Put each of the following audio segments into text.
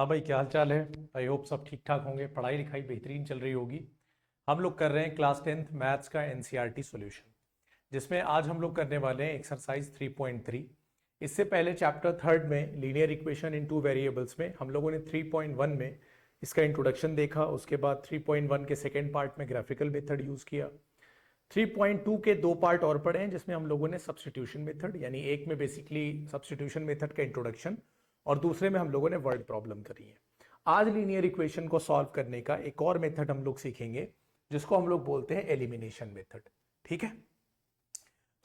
हाँ भाई, क्या हाल चाल है। आई होप सब ठीक ठाक होंगे, पढ़ाई लिखाई बेहतरीन चल रही होगी। हम लोग कर रहे हैं क्लास 10th मैथ्स का एनसीईआरटी सॉल्यूशन, जिसमें आज हम लोग करने वाले हैं एक्सरसाइज 3.3। इससे पहले चैप्टर थर्ड में linear equation in two variables में हम लोगों ने 3.1 में इसका इंट्रोडक्शन देखा। उसके बाद 3.1 के सेकेंड पार्ट में ग्राफिकल मेथड यूज किया। 3.2 के दो पार्ट और पढ़े हैं, जिसमें हम लोगों ने सब्सटीट्यूशन मेथड, यानी एक में बेसिकली सब्सटीट्यूशन मेथड का इंट्रोडक्शन और दूसरे में हम लोगों ने वर्ड प्रॉब्लम करी है। आज लीनियर इक्वेशन को सॉल्व करने का एक और मेथड हम लोग सीखेंगे, जिसको हम लोग बोलते हैं एलिमिनेशन मेथड। ठीक है,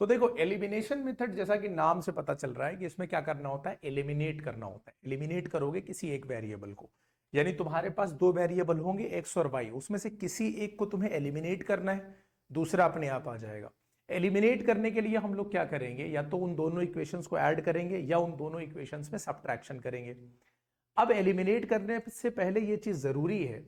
तो देखो एलिमिनेशन मेथड, जैसा कि नाम से पता चल रहा है कि इसमें क्या करना होता है, एलिमिनेट करना होता है। एलिमिनेट करोगे किसी एक वेरिएबल को, यानी तुम्हारे पास दो वेरिएबल होंगे एक्स और वाई, उसमें से किसी एक को तुम्हें एलिमिनेट करना है, दूसरा अपने आप आ जाएगा। एलिमिनेट करने के लिए हम लोग क्या करेंगे, या तो उन दोनों इक्वेशंस को ऐड करेंगे या उन दोनों इक्वेशंस में सब्ट्रैक्शन करेंगे। अब एलिमिनेट करने से पहले यह चीज जरूरी है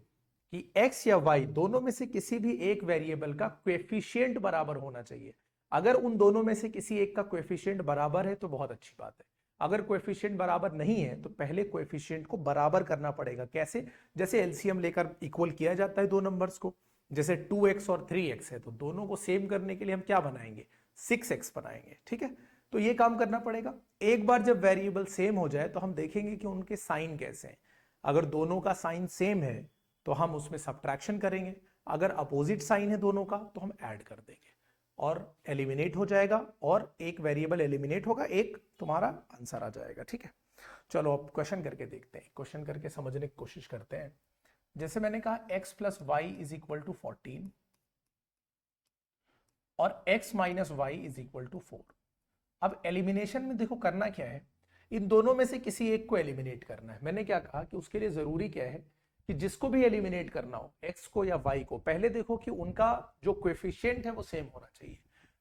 कि x या y दोनों में से किसी भी एक वेरिएबल का कोएफिशिएंट बराबर होना चाहिए। अगर उन दोनों में से किसी एक का कोएफिशिएंट बराबर है तो बहुत अच्छी बात है। अगर कोएफिशिएंट बराबर नहीं है तो पहले कोएफिशिएंट को बराबर करना पड़ेगा। कैसे? जैसे एलसीएम लेकर इक्वल किया जाता है दो नंबर्स को। जैसे 2x और 3x है तो दोनों को सेम करने के लिए हम क्या बनाएंगे, 6x बनाएंगे। ठीक है, तो ये काम करना पड़ेगा। एक बार जब वेरिएबल सेम हो जाए तो हम देखेंगे कि उनके साइन कैसे हैं। अगर दोनों का साइन सेम है तो हम उसमें सब्ट्रैक्शन करेंगे, अगर अपोजिट साइन है दोनों का तो हम ऐड कर देंगे और एलिमिनेट हो जाएगा, और एक वेरिएबल एलिमिनेट होगा, एक तुम्हारा आंसर आ जाएगा। ठीक है, चलो अब क्वेश्चन करके देखते हैं, क्वेश्चन करके समझने की कोशिश करते हैं। जैसे मैंने कहा x plus y is equal to 14 और x minus y is equal to 4। अब एलिमिनेशन में देखो करना क्या है, इन दोनों में से किसी एक को एलिमिनेट करना है। मैंने क्या कहा कि उसके लिए जरूरी क्या है कि जिसको भी एलिमिनेट करना हो, x को या y को, पहले देखो कि उनका जो कोएफिशिएंट है वो सेम होना चाहिए।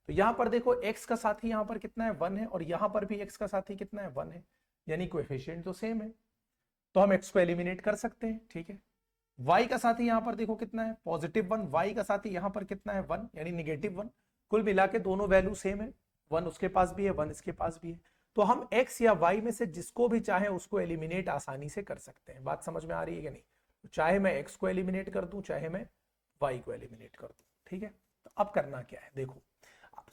तो यहां पर देखो x का साथी यहां पर कितना है, 1 है, और यहां पर भी x का साथी कितना है, 1 है, यानी कोएफिशिएंट तो सेम है, तो हम x को एलिमिनेट कर सकते हैं। ठीक है, y का साथी यहां पर देखो कितना है, +1, y का साथी यहां पर कितना है, 1, यानी -1। कुल मिला के दोनों वैल्यू सेम है, 1 उसके पास भी है, 1 इसके पास भी है। तो हम x या y में से जिसको भी चाहे उसको एलिमिनेट आसानी से कर सकते हैं। बात समझ में आ रही है कि नहीं? तो चाहे मैं x को एलिमिनेट कर दूं, चाहे मैं y को एलिमिनेट कर दूं। ठीक है, तो अब करना क्या है, देखो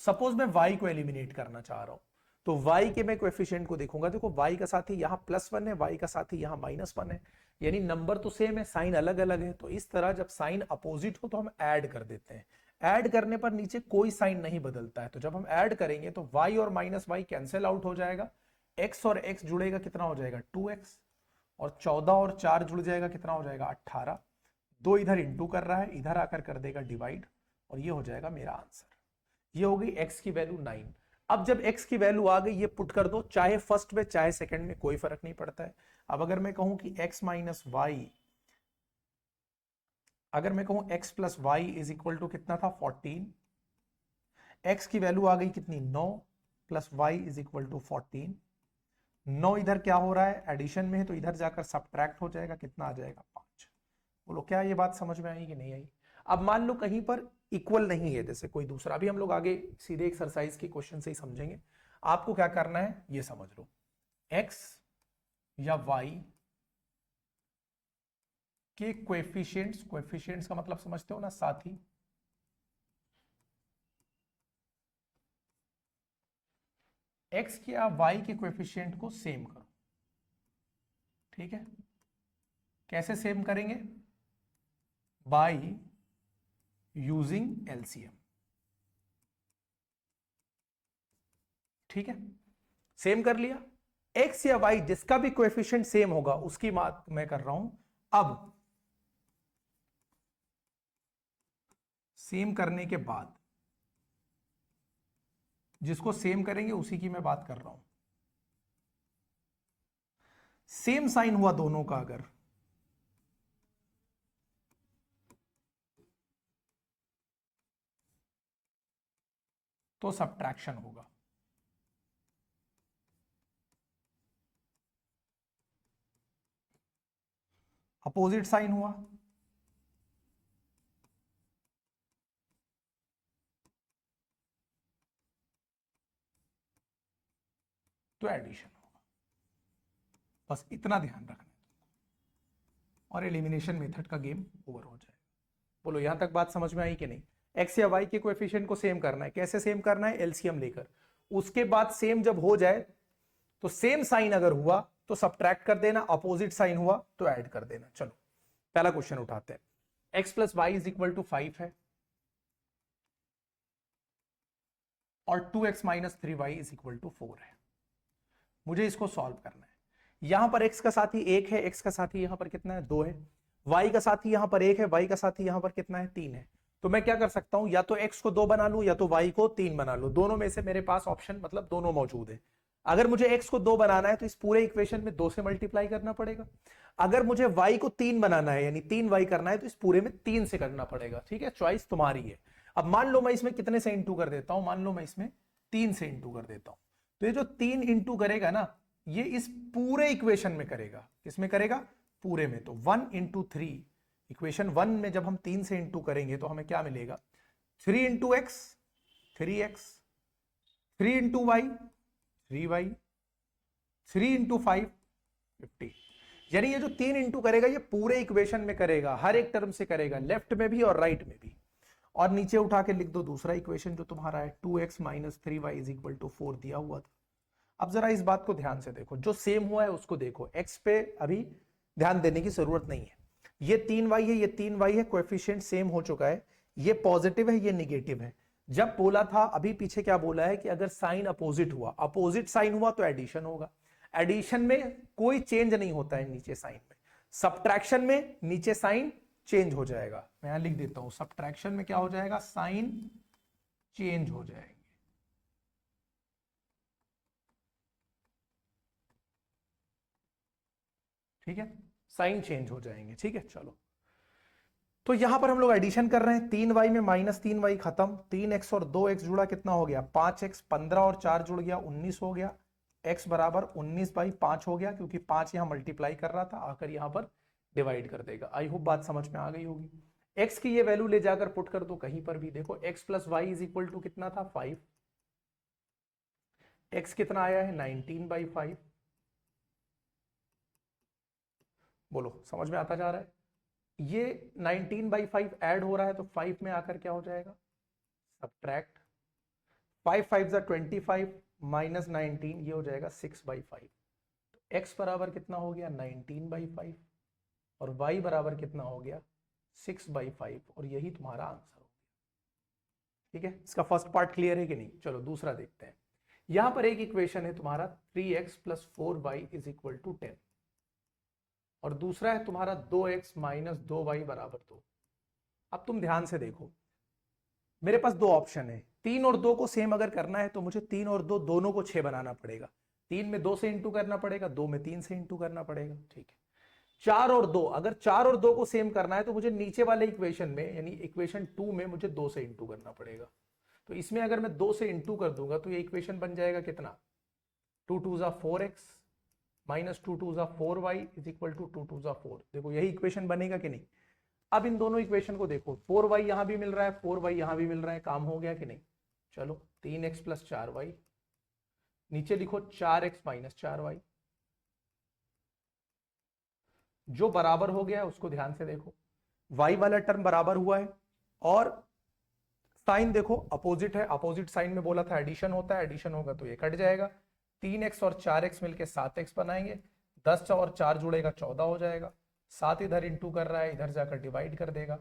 सपोज मैं y को एलिमिनेट करना चाह रहा हूं, तो y के मैं कोएफिशिएंट को देखूंगा। देखो y का साथी यहां +1 है, y का साथी यहां -1 है, यानी नंबर तो सेम है, साइन अलग अलग है। तो इस तरह जब साइन अपोजिट हो तो हम ऐड कर देते हैं। ऐड करने पर नीचे कोई साइन नहीं बदलता है, तो जब हम ऐड करेंगे तो y और -y कैंसिल आउट हो जाएगा, x और x जुड़ेगा, कितना हो जाएगा 2x, और 14 और 4 जुड़ जाएगा, कितना हो जाएगा 18। दो इधर इंटू कर रहा है, इधर आकर कर देगा डिवाइड, और ये हो जाएगा मेरा आंसर। ये हो गई x की वैल्यू 9। अब जब x की वैल्यू आ गई, ये पुट कर दो, चाहे फर्स्ट में चाहे सेकंड में, कोई फर्क नहीं पड़ता है। अब अगर मैं कहूं कि x माइनस वाई, अगर मैं कहूं x plus y is equal to कितना था 14, x की वैल्यू आ गई कितनी 9, plus y is equal to 14। 9 इधर क्या हो रहा है, एडिशन में है, तो इधर जाकर सब्ट्रैक्ट हो जाएगा, कितना आ जाएगा 5। बोलो क्या ये बात समझ में आई कि नहीं आई? अब मान लो कहीं पर इक्वल नहीं है, जैसे कोई दूसरा, अभी हम लोग आगे सीधे एक्सरसाइज के क्वेश्चन से ही समझेंगे। आपको क्या करना है ये समझ लो, x या y के कोएफिशिएंट्स, कोएफिशिएंट्स का मतलब समझते हो ना, साथी, x के या y के कोएफिशिएंट को सेम करो। ठीक है, कैसे सेम करेंगे, बाय यूजिंग एलसीएम। ठीक है, सेम कर लिया। x या y जिसका भी कोएफिशिएंट सेम होगा उसकी बात मैं कर रहा हूं। अब सेम करने के बाद जिसको सेम करेंगे उसी की मैं बात कर रहा हूं। सेम साइन हुआ दोनों का अगर, तो सब्ट्रैक्शन होगा। अपोजिट साइन हुआ तो एडिशन होगा। बस इतना ध्यान रखना है। और एलिमिनेशन मेथड का गेम ओवर हो जाएगा। बोलो यहां तक बात समझ में आई कि नहीं? एक्स या वाई के कोएफिशिएंट को सेम करना है। कैसे सेम करना है? एलसीएम लेकर। उसके बाद सेम जब हो जाए तो सेम साइन अगर हुआ तो सब्ट्रैक्ट कर देना, अपोजिट साइन हुआ तो ऐड कर देना। चलो पहला क्वेश्चन उठाते हैं। X plus y is equal to 5 है और 2x minus 3y is equal to 4 है। मुझे इसको सॉल्व करना है। यहां पर x का साथी 1 है, x का साथी यहां पर कितना है? 2 है। y का साथी यहां पर 1 है, y का साथी यहां पर कितना है? 3 है। तो मैं क्या कर सकता हूं, या तो x को 2 बना लूं या तो y को 3 बना लूं। दोनों में से मेरे पास ऑप्शन मतलब दोनों मौजूद है। अगर मुझे x को 2 बनाना है तो इस पूरे इक्वेशन में 2 से मल्टीप्लाई करना पड़ेगा। अगर मुझे y को 3 बनाना है यानी 3y करना है तो इस पूरे में 3 से करना पड़ेगा। ठीक है, चॉइस तुम्हारी है। अब मान लो मैं इसमें कितने से इंटू कर देता हूं, मान लो मैं इसमें 3 से इंटू कर देता हूं। तो ये जो 3 इंटू करेगा ना, ये इस पूरे इक्वेशन में करेगा। किसमें करेगा? पूरे में। तो 1 इंटू 3, इक्वेशन 1 में जब हम 3 से इंटू करेंगे तो हमें क्या मिलेगा? 3 into x 3x, 3 into y 3y, 3 into 5 50। यानी ये जो 3 इंटू करेगा ये पूरे इक्वेशन में करेगा, हर एक टर्म से करेगा, लेफ्ट में भी और राइट में भी। और नीचे उठा के लिख दो दूसरा इक्वेशन जो तुम्हारा है 2x minus 3y is equal to 4 दिया हुआ था। अब जरा इस बात को ध्यान से देखो, जो सेम हुआ है उसको देखो। x पे अभी ध्यान देने की जरूरत नहीं है। ये 3y है, ये 3y है, कोएफिशिएंट सेम हो चुका है। ये पॉजिटिव है, ये निगेटिव है। जब बोला था अभी पीछे क्या बोला है कि अगर साइन अपोजिट हुआ, अपोजिट साइन हुआ तो एडिशन होगा। एडिशन में कोई चेंज नहीं होता है नीचे साइन में। सब्ट्रैक्शन में नीचे साइन चेंज हो जाएगा। मैं यहां लिख देता हूं, सब्ट्रैक्शन में क्या हो जाएगा? साइन चेंज हो जाएंगे। ठीक है, साइन चेंज हो जाएंगे। ठीक है, चलो तो यहां पर हम लोग एडिशन कर रहे हैं। 3y में माइनस 3y खत्म, 3x और 2x जुड़ा कितना हो गया? 5x, 15 और 4 जुड़ गया 19 हो गया। x बराबर 19/5 हो गया, क्योंकि 5 यहां मल्टीप्लाई कर रहा था, आकर यहां पर डिवाइड कर देगा। आई होप बात समझ में आ गई होगी। x की ये वैल्यू ले जाकर पुट कर दो कहीं पर भी। देखो x plus y is equal to कितना था? 5। x कितना आया है? 19/5। बोलो समझ में आता जा रहा है? ये 19/5 ऐड हो रहा है तो 5 में आकर क्या हो जाएगा? सब्ट्रैक्ट 5 5 जा 25 माइनस 19, ये हो जाएगा 6/5। तो x बराबर कितना हो गया? 19/5 और y बराबर कितना हो गया? 6/5 और यही तुम्हारा आंसर हो गया। ठीक है, इसका फर्स्ट पार्ट क्लियर है कि नहीं? चलो दूसरा देखते हैं। यहां पर एक इक्वेशन है तुम्हारा 3x plus 4y is equal to 10 और दूसरा है तुम्हारा 2x माइनस 2y बराबर 2। अब तुम ध्यान से देखो, मेरे पास दो ऑप्शन है। 3 और 2 को सेम अगर करना है तो मुझे 3 और 2 दोनों को 6 बनाना पड़ेगा। 3 में 2 से इंटू करना पड़ेगा, 2 में 3 से इंटू करना पड़ेगा। ठीक है, 4 और 2, अगर 4 और 2 को सेम करना है तो मुझे नीचे वाले इक्वेशन में यानी इक्वेशन 2 में मुझे 2 से इंटू करना पड़ेगा। तो इसमें अगर मैं 2 से इंटू कर दूंगा तो ये इक्वेशन बन जाएगा कितना? 2 2 जा 4x माइनस 2 2 जा 4y इज इक्वल टू 2 2 जा 4। देखो यही इक्वेशन बनेगा कि नहीं? अब इन दोनों इक्वेशन को देखो, 4y यहां भी मिल रहा है, 4y यहां भी मिल रहा है, काम हो गया कि नहीं? चलो 3x प्लस 4y, नीचे लिखो 4x माइनस 4y, जो बराबर हो गया है उसको ध्यान से देखो। y वाला टर्म बराबर हुआ है और साइन देखो अपोजिट है। अपोजिट साइन में बोला था एडिशन होता है, एडिशन होगा तो ये कट जाएगा। 3x और 4x मिलके 7x बनाएंगे, 10 और 4 जुड़ेगा 14 हो जाएगा। 7 इधर इंटू कर रहा है, इधर जाकर डिवाइड कर देगा।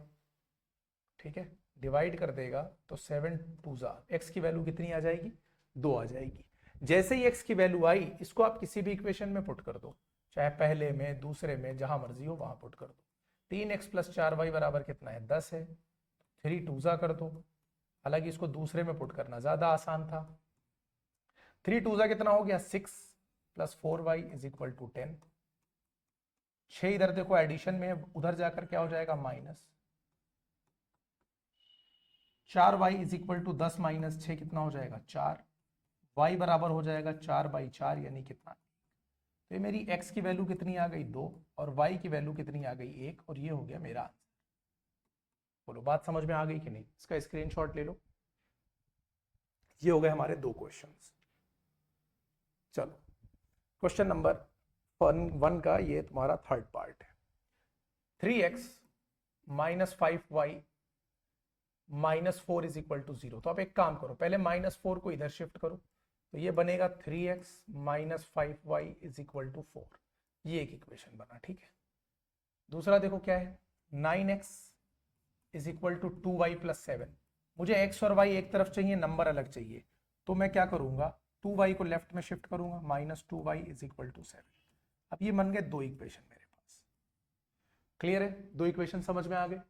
ठीक है, डिवाइड कर देगा तो 7 2 जा x की वैल्यू कितनी आ जाएगी? 2 आ जाएगी। जैसे ही x की वैल्यू आई, इसको आप किसी भी इक्वेशन में पुट कर दो, चाहे पहले में दूसरे में जहां मर्जी हो वहां पुट कर दो। 3x प्लस 4y बराबर कितना है? 10 है। 3 2 जा कर दो, हालांकि इसको दूसरे में पुट करना ज्यादा आसान था। 3 2 जा कितना हो गया? 6 plus 4y is equal to 10। 6 इधर देखो एडिशन में, उधर जाकर क्या हो जाएगा? Minus 4y is equal to 10 minus 6 कितना हो जाएगा? 4। y बराबर हो जाएगा 4/4 यानी कितना? तो ये मेरी x की वैल्यू कितनी आ गई? 2 और y की वैल्यू कितनी आ गई? 1 और ये हो गया मेरा आंसर। बोलो बात समझ में आ गई कि नहीं? इसका स्क्रीनशॉट ले लो। ये हो गए हमारे दो क्वेश्चंस। चलो क्वेश्चन नंबर 1 का ये तुम्हारा थर्ड पार्ट है। 3x minus 5y minus 4 is equal to 0। तो आप एक काम करो, पहले -4 को इधर शिफ्ट करो, तो ये बनेगा 3x minus 5y is equal to 4। ये एक इक्वेशन बना, ठीक है। दूसरा देखो क्या है, 9x is equal to 2y plus 7। मुझे x और y एक तरफ चाहिए, नंबर अलग चाहिए, तो मैं क्या करूंगा, 2y को लेफ्ट में शिफ्ट करूंगा, -2y इज इक्वल टू 7। अब ये बन गए दो इक्वेशन मेरे पास। क्लियर है, दो इक्वेशन समझ में आ गए।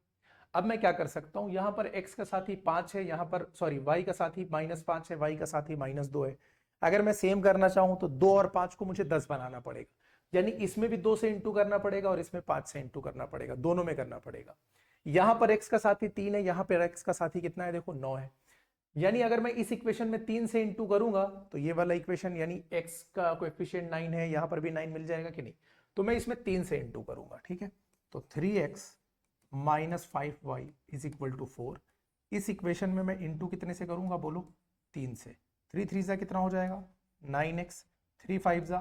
अब मैं क्या कर सकता हूं, यहां पर x का साथी 5 है, यहां पर सॉरी y का साथी -5 है, y का साथी -2 है। अगर मैं सेम करना चाहूं तो 2 और 5 को मुझे 10 बनाना पड़ेगा, यानी इसमें भी 2 से इंटू करना पड़ेगा और इसमें 5 से इंटू करना पड़ेगा, दोनों में करना पड़ेगा। यहां पर x का साथी 3 है, यहां पर x का साथी कितना है, देखो 9 है। यानी अगर मैं इस इक्वेशन में 3 से इंटू करूंगा तो ये वाला इक्वेशन, यानी x का कोएफिशिएंट 9 है, यहां पर भी 9 मिल जाएगा कि नहीं, तो मैं इसमें 3 से इंटू करूंगा, ठीक है। तो 3x minus 5y is equal to 4। इस इक्वेशन में मैं इंटू कितने से करूंगा, बोलो 3 से। 3 3 जा कितना हो जाएगा 9x, 3 5 जा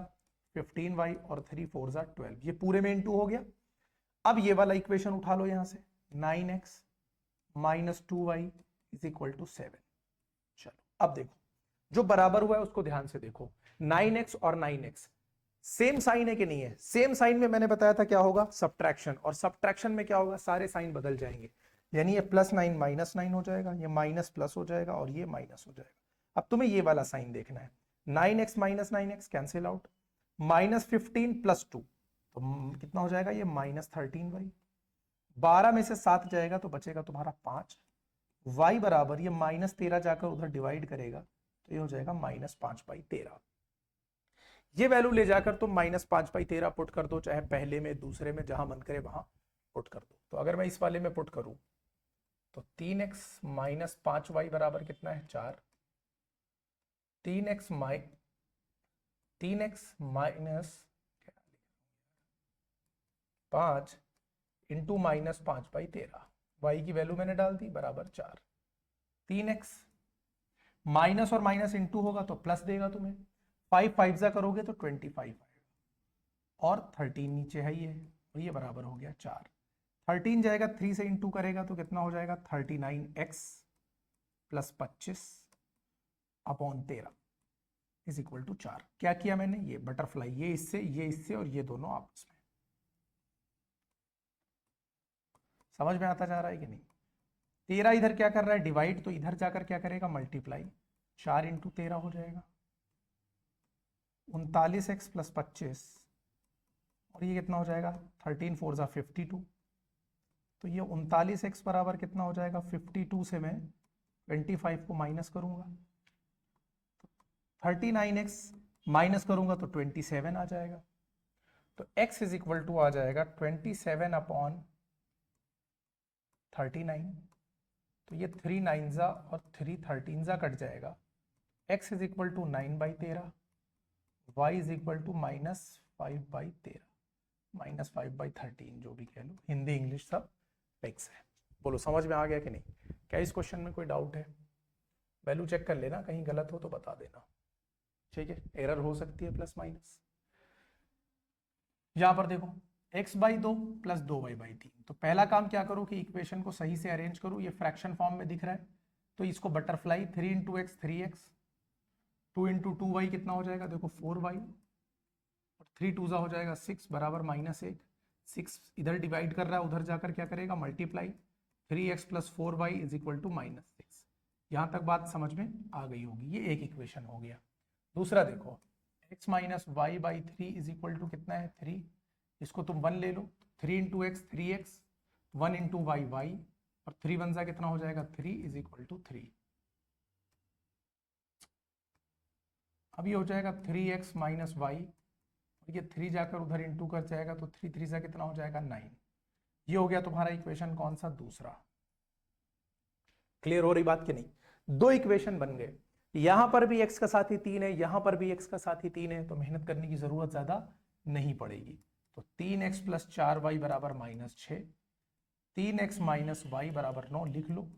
15y और 3 4 जा 12। ये पूरे में इंटू हो गया। अब ये वाला इक्वेशन उठा लो यहां से, 9x minus 2y is equal to 7। चलो अब देखो, जो बराबर हुआ है उसको ध्यान से देखो, 9x और 9x सेम साइन है कि नहीं है। सेम साइन में मैंने बताया था क्या होगा, सब्ट्रैक्शन, और सब्ट्रैक्शन में क्या होगा, सारे साइन बदल जाएंगे। यानी ये +9 -9 हो जाएगा, ये माइनस प्लस हो जाएगा और ये माइनस हो जाएगा। अब तुम्हें ये वाला साइन देखना है, 9x minus 9x cancel out, -15 + 2 तो कितना हो जाएगा, ये -13y। 12 में से 7 जाएगा तो बचेगा तुम्हारा 5। y बराबर ये -13 जाकर उधर डिवाइड करेगा तो ये हो जाएगा -5/13। ये वैल्यू ले जाकर तुम -5/13 पुट कर दो, चाहे पहले में दूसरे में जहां मन करे वहां पुट कर दो। तो अगर मैं इस वाले में पुट करूं तो 3x माइनस 5y बराबर कितना है 4। 3x माइनस 5 इंटू -5/13, y की वैल्यू मैंने डाल दी बराबर 4। 3x माइनस और माइनस इंटू होगा तो प्लस देगा तुम्हें, 5 5 जा करोगे तो 25 आएगा और 13 नीचे है ही है, और ये बराबर हो गया 4। 13 जाएगा 3 से इंटू करेगा तो कितना हो जाएगा 39x + 25 upon 13 is equal to 4। क्या किया मैंने, ये बटरफ्लाई, ये इससे और ये दोनों आपस में। समझ में आता जा रहा है कि नहीं। 13 इधर क्या कर रहा है डिवाइड, तो इधर जाकर क्या करेगा मल्टीप्लाई, 4 इंटू 13 हो जाएगा 39x + 25 और ये कितना हो जाएगा 13 4 जा 52। तो ये 39x बराबर कितना हो जाएगा 52 से मैं 25 को माइनस करूंगा, 39x माइनस करूंगा तो 27 आ जाएगा। तो x इज इक्वल टू आ जाएगा 27 अपॉन 39। तो ये 3 9 जा और 3 13 जा कट जाएगा, x is equal to 9/13, y is equal to -5/13, -5/13 जो भी कह लो, हिंदी इंग्लिश सब फिक्स है। बोलो समझ में आ गया कि नहीं। क्या इस क्वेश्चन में कोई डाउट है, वैल्यू चेक कर लेना, कहीं गलत हो तो बता देना, ठीक है, एरर हो सकती है प्लस माइनस। यहां पर देखो x/2 + 2y/3। तो पहला काम क्या करो कि इक्वेशन को सही से अरेंज करो, ये फ्रैक्शन फॉर्म में दिख रहा है तो इसको बटरफ्लाई, 3 × x 3x, 2 × 2y कितना हो जाएगा, देखो 4y, और 3 2 हो जाएगा 6 बराबर -1। 6 इधर डिवाइड कर रहा है, उधर जाकर क्या करेगा multiply, 3x + 4y is equal to -6। यहां तक बात समझ में आ गई होगी, ये एक इक्वेशन हो गया। दूसरा देखो x - y/3 is equal to कितना है 3, इसको तुम 1 ले लो, 3 × x 3x, 1 × y y, और 3 1 जा कितना हो जाएगा 3 इज इक्वल टू 3। अब ये हो जाएगा 3x - y, और ये 3 जाकर उधर इंटू कर जाएगा तो 3 3 जा कितना हो जाएगा 9। ये हो गया तुम्हारा इक्वेशन कौन सा, दूसरा। क्लियर हो रही बात कि नहीं। दो इक्वेशन बन गए, यहां पर भी x का साथी 3 है, यहां पर भी x का साथी 3 है, तो मेहनत करने की जरूरत ज्यादा नहीं पड़ेगी। तो 3x + 4y बराबर -6, 3x - y बराबर 9 लिख लो।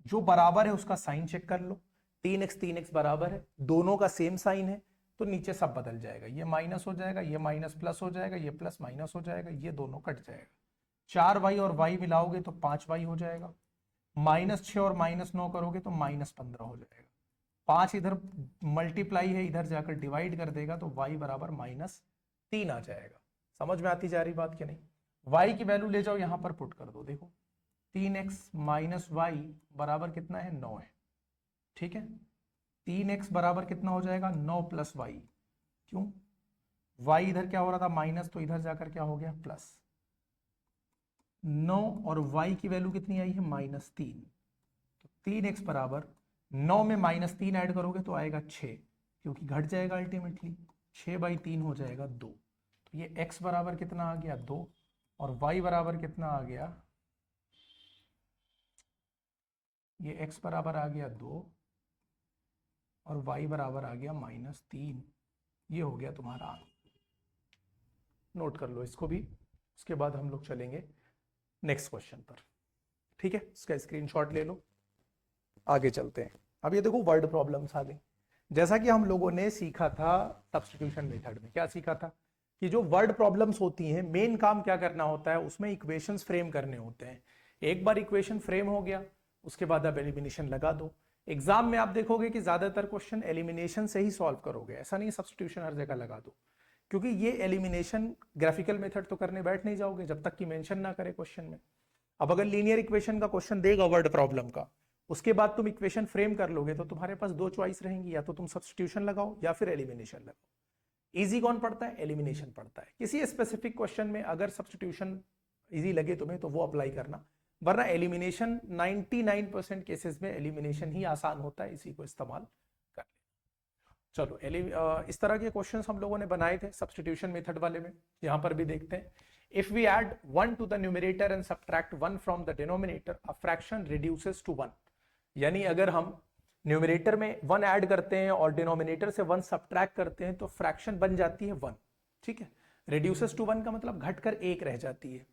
जो बराबर है उसका साइन चेक कर लो, 3x बराबर है, दोनों का सेम साइन है, तो नीचे सब बदल जाएगा, ये माइनस हो जाएगा, ये माइनस प्लस हो जाएगा, ये प्लस माइनस हो जाएगा, ये दोनों कट जाएगा। 4y और y मिलाओगे तो 5y हो जाएगा, -6 और -9 करोगे तो -15 हो जाएगा। 5 इधर मल्टीप्लाई है, इधर जाकर डिवाइड कर देगा तो y बराबर -3 आ जाएगा। समझ में आती जा रही बात कि नहीं? y की वैल्यू ले जाओ यहां पर पुट कर दो, देखो 3x माइनस वाई बराबर कितना है 9 है, ठीक है। 3x बराबर कितना हो जाएगा 9 प्लस वाई, क्यों y इधर क्या हो रहा था माइनस, तो इधर जाकर क्या हो गया प्लस। 9 और y की वैल्यू कितनी आई है -3, तो 3x बराबर 9 में -3 ऐड करोगे तो आएगा 6, क्योंकि घट जाएगा अल्टीमेटली, 6/3 हो जाएगा 2। तो ये x बराबर कितना आ गया 2 और y बराबर कितना आ गया, ये x बराबर आ गया 2 और y बराबर आ गया -3। ये हो गया तुम्हारा आंसर। नोट कर लो इसको भी, उसके बाद हम लोग चलेंगे नेक्स्ट क्वेश्चन पर, ठीक है। इसका स्क्रीनशॉट ले लो, आगे चलते हैं। अब ये देखो वर्ड प्रॉब्लम्स आ गई। जैसा कि हम लोगों ने सीखा था सब्स्टिट्यूशन मेथड में, क्या सीखा था कि जो वर्ड प्रॉब्लम्स होती हैं मेन काम क्या करना होता है, उसमें इक्वेशंस फ्रेम करने होते हैं। एक बार इक्वेशन फ्रेम हो गया उसके बाद आप एलिमिनेशन लगा दो। एग्जाम में आप देखोगे कि ज्यादातर क्वेश्चन एलिमिनेशन से ही सॉल्व करोगे, ऐसा नहीं सब्स्टिट्यूशन हर जगह लगा दो, क्योंकि ये एलिमिनेशन ग्राफिकल मेथड तो करने बैठ नहीं जाओगे जब तक कि मेंशन ना करे क्वेश्चन में। अब अगर लीनियर इक्वेशन का क्वेश्चन देगा वर्ड प्रॉब्लम का, उसके बाद तुम इक्वेशन फ्रेम कर लोगे तो तुम्हारे पास दो चॉइस रहेंगी, या तो तुम सब्स्टिट्यूशन लगाओ या फिर एलिमिनेशन लगाओ। इजी कौन पड़ता है? एलिमिनेशन पड़ता है। किसी स्पेसिफिक क्वेश्चन में अगर सब्स्टिट्यूशन इजी लगे तुम्हें तो वो अप्लाई करना, वरना एलिमिनेशन 99% केसेस में एलिमिनेशन ही आसान होता है, इसी को इस्तेमाल कर लेना। चलो इस तरह के क्वेश्चंस हम लोगों ने बनाए थे सब्स्टिट्यूशन मेथड वाले में, यहां पर भी देखते हैं। If we add 1 to the numerator and subtract 1 from the denominator, a fraction reduces to 1। यानी अगर हम न्यूमरेटर में 1 ऐड करते हैं और डिनोमिनेटर से 1 सब्ट्रैक्ट करते हैं तो फ्रैक्शन बन जाती है 1, ठीक है। रिड्यूसेस टू 1 का मतलब घटकर 1 रह जाती है।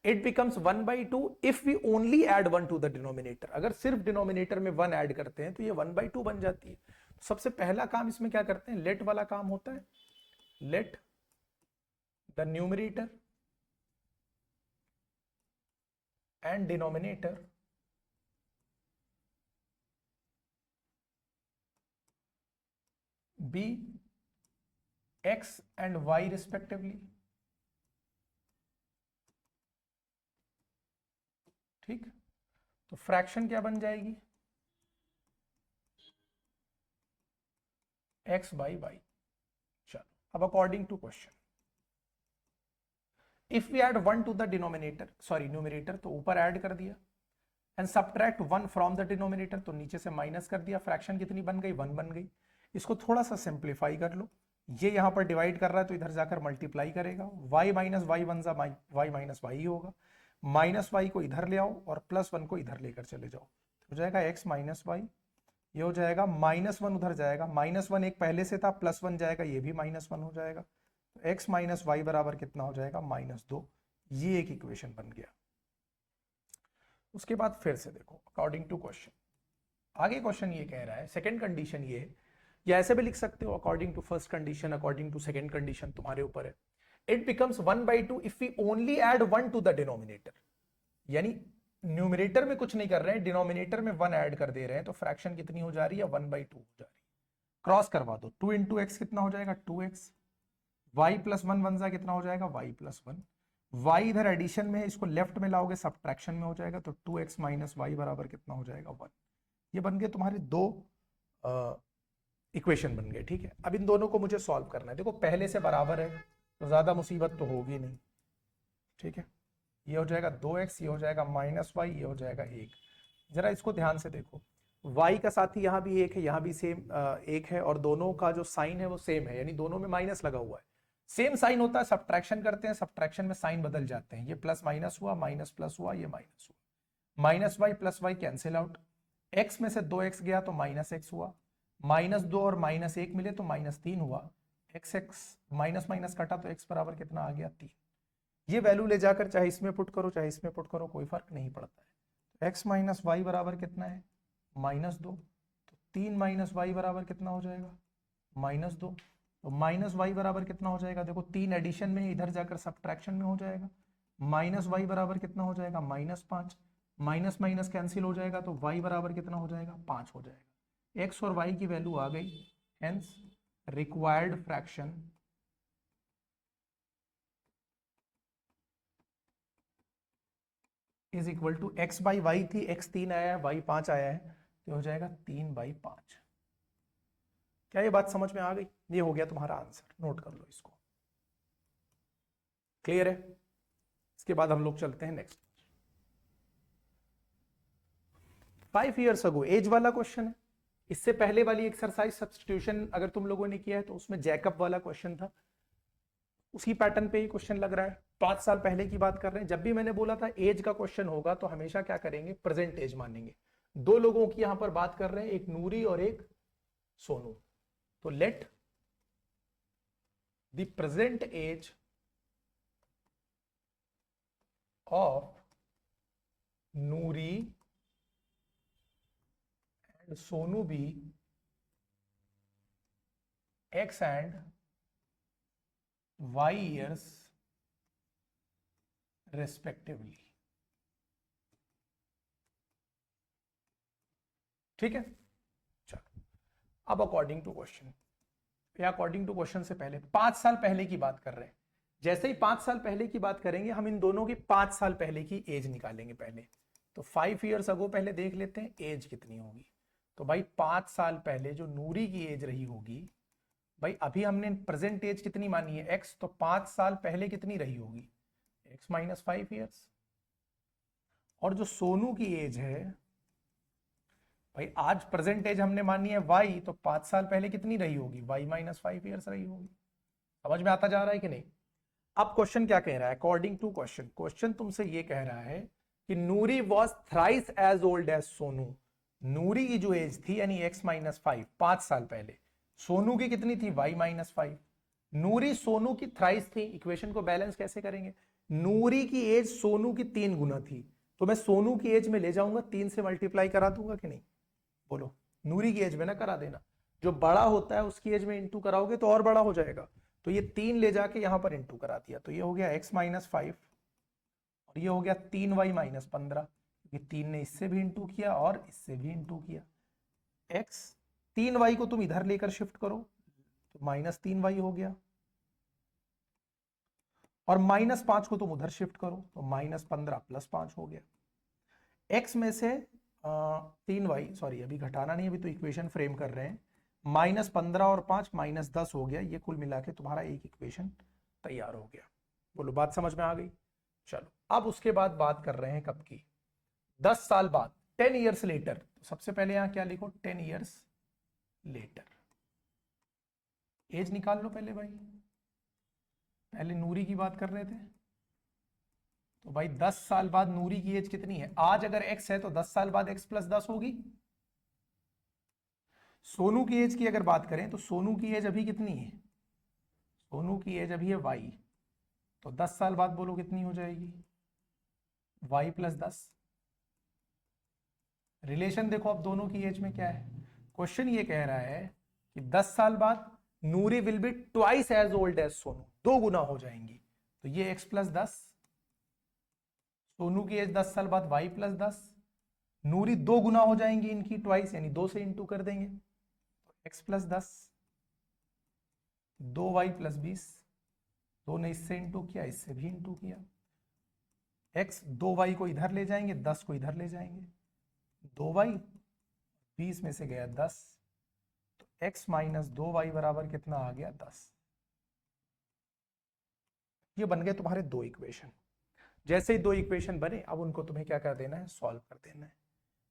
It becomes 1/2 if we only add 1 to the denominator. अगर सिर्फ डिनोमिनेटर में 1 ऐड करते हैं तो ये 1/2 बन जाती है। सबसे पहला काम इसमें क्या करते हैं, लेट वाला काम होता है। Let the numerator and denominator be x and y respectively, ठीक। तो फ्रैक्शन क्या बन जाएगी, x by y। चलो अब according to question, if we add 1 to the denominator, sorry numerator तो ऊपर ऐड कर दिया, and subtract 1 from the denominator तो नीचे से माइनस कर दिया, फ्रैक्शन कितनी बन गई 1 बन गई। इसको थोड़ा सा सिंप्लीफाई कर लो, ये यहां पर डिवाइड कर रहा है तो इधर जाकर मल्टीप्लाई करेगा, y माइनस वाई वन जा y माइनस वाई होगा, माइनस वाई को इधर ले आओ और +1 को इधर लेकर चले जाओ, हो जाएगा x माइनस वाई। ये हो जाएगा -1 उधर जाएगा, -1 एक पहले से था, +1 जाएगा, ये भी -1 हो जाएगा, तो x माइनस वाई बराबर कितना हो जाएगा -2। ये एक इक्वेशन बन गया। उसके बाद फिर से देखो अकॉर्डिंग टू क्वेश्चन, आगे क्वेश्चन ये कह रहा है सेकंड कंडीशन ये है, या ऐसे भी लिख सकते हो according to first condition, according to second condition, तुम्हारे ऊपर है। It becomes 1/2 if we only add 1 to the denominator. यानी न्यूमरेटर में कुछ नहीं कर रहे हैं, डिनोमिनेटर में 1 ऐड कर दे रहे हैं, तो फ्रैक्शन कितनी हो जा रही है 1/2 हो जा रही है। क्रॉस करवा दो, 2 इंटू एक्स कितना हो जाएगा 2x, y + 1 वन जा कितना हो जाएगा y + 1, y इधर एडिशन में है, इसको लेफ्ट में लाओगे सब्ट्रैक्शन में हो जाएगा, तो 2x माइनस वाई बराबर कितना हो जाएगा 1। ये बन गए तुम्हारे दो इक्वेशन बन गए, ठीक है। अब इन दोनों को मुझे सॉल्व करना है। देखो पहले से बराबर है तो ज्यादा मुसीबत तो होगी नहीं, ठीक है। ये हो जाएगा 2x, ये हो जाएगा -y, ये हो जाएगा 1। जरा इसको ध्यान से देखो, y का साथी यहाँ भी 1 है, यहाँ भी सेम 1 है, और दोनों का जो साइन है वो सेम है, यानी दोनों में माइनस लगा हुआ है। सेम साइन होता है, सब्ट्रैक्शन करते हैं, सब्ट्रैक्शन में साइन बदल जाते हैं, ये प्लस माइनस हुआ, माइनस प्लस हुआ, ये माइनस हुआ, -y + y cancel out, x में से 2x गया तो -x हुआ, -2 और -1 मिले तो -3 हुआ, x माइनस माइनस कटा तो x बराबर कितना आ गया 3। ये वैल्यू ले जाकर चाहे इसमें पुट करो चाहे इसमें पुट करो, कोई फर्क नहीं पड़ता है। x माइनस वाई बराबर कितना है -2, तो 3 माइनस वाई बराबर कितना हो जाएगा -2, तो -y बराबर कितना हो जाएगा, देखो 3 एडिशन में इधर जाकर सब्ट्रैक्शन में हो जाएगा, माइनस वाई बराबर कितना हो जाएगा, -5। माइनस माइनस कैंसिल हो जाएगा तो y बराबर कितना हो जाएगा, 5 हो जाएगा। x और y की वैल्यू आ गई, hence required fraction is equal to x by y थी, x 3 आया है, y 5 आया है, तो हो जाएगा 3/5। क्या ये बात समझ में आ गई? ये हो गया तुम्हारा आंसर, नोट कर लो इसको। क्लियर है? इसके बाद हम लोग चलते हैं नेक्स्ट। 5 ईयर्स अगो, एज वाला क्वेश्चन है। इससे पहले वाली एक्सरसाइज सब्स्टिट्यूशन अगर तुम लोगों ने किया है तो उसमें जैकब वाला क्वेश्चन था, उसी पैटर्न पे ही क्वेश्चन लग रहा है। 5 साल पहले की बात कर रहे हैं। जब भी मैंने बोला था एज का क्वेश्चन होगा तो हमेशा क्या करेंगे, प्रेजेंट एज मानेंगे। दो लोगों की यहां पर बात कर रहे हैं, एक नूरी और एक सोनू। तो let the present age of Noori and Sonu be x and y years respectively। ठीक है, चलो अब अकॉर्डिंग टू क्वेश्चन, या अकॉर्डिंग टू क्वेश्चन से पहले 5 साल पहले की बात कर रहे हैं। जैसे ही 5 साल पहले की बात करेंगे हम इन दोनों की 5 साल पहले की एज निकालेंगे पहले। तो 5 ईयर्स अगो पहले देख लेते हैं एज कितनी होगी। तो भाई 5 साल पहले जो नूरी की एज रही होगी, भाई अभी हमने प्रेजेंट एज कितनी मानी है, x, तो 5 साल पहले कितनी रही होगी, x माइनस 5 ईयर्स। और जो सोनू की एज है, भाई आज प्रेजेंट एज हमने मानी है y, तो 5 साल पहले कितनी रही होगी, y माइनस 5 ईयर्स रही होगी। समझ में आता जा रहा है कि नहीं? अब क्वेश्चन क्या कह रहा है, अकॉर्डिंग टू क्वेश्चन, क्वेश्चन तुमसे ये कह रहा है कि Noori was thrice as old as Sonu. Noori की जो एज थी यानी x माइनस 5, 5 साल पहले, सोनू की कितनी थी, y माइनस 5। नूरी सोनू की थ्राइस थी। इक्वेशन को बैलेंस कैसे करेंगे, नूरी की एज सोनू की 3 गुना थी, तो मैं सोनू की एज में ले जाऊंगा, 3 से मल्टीप्लाई करा दूंगा कि नहीं, बोलो। नूरी की एज में ना करा देना, जो बड़ा होता है उसकी एज में इंटू कराओगे तो और बड़ा हो जाएगा। तो ये 3 ले जाके यहां पर इंटू करा दिया, तो ये हो गया x माइनस 5 और ये हो गया 3y माइनस 15, क्योंकि 3 ने इससे भी इंटू किया और इससे भी इंटू किया। x 3y को तुम इधर लेकर शिफ्ट करो तो -3y हो गया, और -5 को तुम उधर शिफ्ट करो तो -15 + 5 हो गया। x में से 3y, सॉरी अभी घटाना नहीं, अभी तो इक्वेशन फ्रेम कर रहे हैं। -15 और 5 -10 हो गया, ये कुल मिला के तुम्हारा एक इक्वेशन तैयार हो गया। बोलो बात समझ में आ गई? चलो अब उसके बाद बात कर रहे हैं कब की, 10 साल बाद, 10 ईयर्स लेटर। तो सबसे पहले यहां क्या लिखो, 10 ईयर्स लेटर। एज निकाल लो पहले भाई, पहले नूरी की बात कर रहे थे। तो भाई 10 साल बाद नूरी की एज कितनी है, आज अगर x है तो 10 साल बाद x + 10 होगी। सोनू की एज की अगर बात करें तो सोनू की एज अभी कितनी है, सोनू की एज अभी है y, तो 10 साल बाद बोलो कितनी हो जाएगी, y + 10। रिलेशन देखो अब दोनों की एज में क्या है, क्वेश्चन ये कह रहा है कि 10 साल बाद Noori will be twice as old as Sonu, 2 गुना हो जाएंगी। तो ये x + 10, सोनू की एज 10 साल बाद y + 10, नूरी 2 गुना हो जाएंगी इनकी, ट्वाइस यानी 2 से इंटू कर देंगे, तो x + 10, 2y + 20, 2 ने इससे इंटू किया, इससे भी इंटू किया। x 2y को इधर ले जाएंगे, 10 को इधर ले जाएंगे, 2y 20 में से गया 10, तो x माइनस 2y बराबर कितना आ गया, 10। ये बन गए तुम्हारे 2 इक्वेशन। जैसे ही 2 इक्वेशन बने अब उनको तुम्हें क्या कर देना है, सॉल्व कर देना है।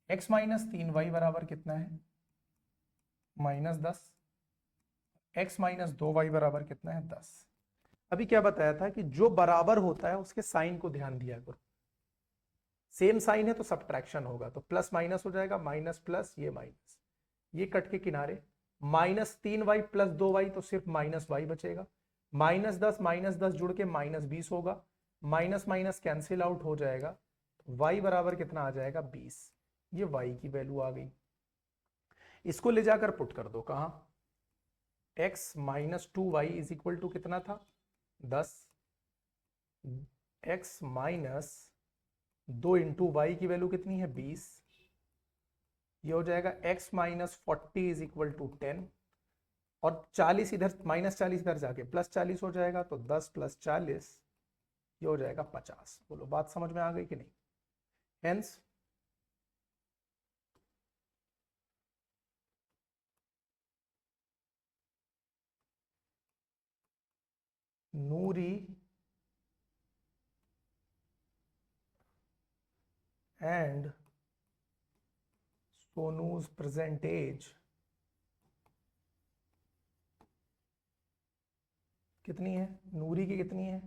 x माइनस 3y बराबर कितना है, -10, x माइनस 2y बराबर कितना है, 10। अभी क्या बताया था कि जो बराबर होता है उसके साइन को ध्यान दिया करो। सेम साइन है तो सब्ट्रैक्शन होगा, तो प्लस माइनस हो जाएगा, माइनस प्लस, ये माइनस, ये कट के किनारे, -3y + 2y तो सिर्फ -y बचेगा, -10 जुड़ के -20 होगा, माइनस माइनस कैंसिल आउट हो जाएगा, y बराबर कितना आ जाएगा, 20। ये y की वैल्यू आ गई। इसको ले जाकर पुट कर दो कहां, x minus 2y is equal to कितना था, 10, x माइनस 2 इंटू वाई की वैल्यू कितनी है 20, ये हो जाएगा x minus 40 is equal to 10, और 40 इधर माइनस 40 इधर जाके प्लस 40 हो जाएगा, तो 10 प्लस 40 ये हो जाएगा 50। बोलो बात समझ में आ गई कि नहीं? Hence Noori and सोनू's present age कितनी है? नूरी की कितनी है?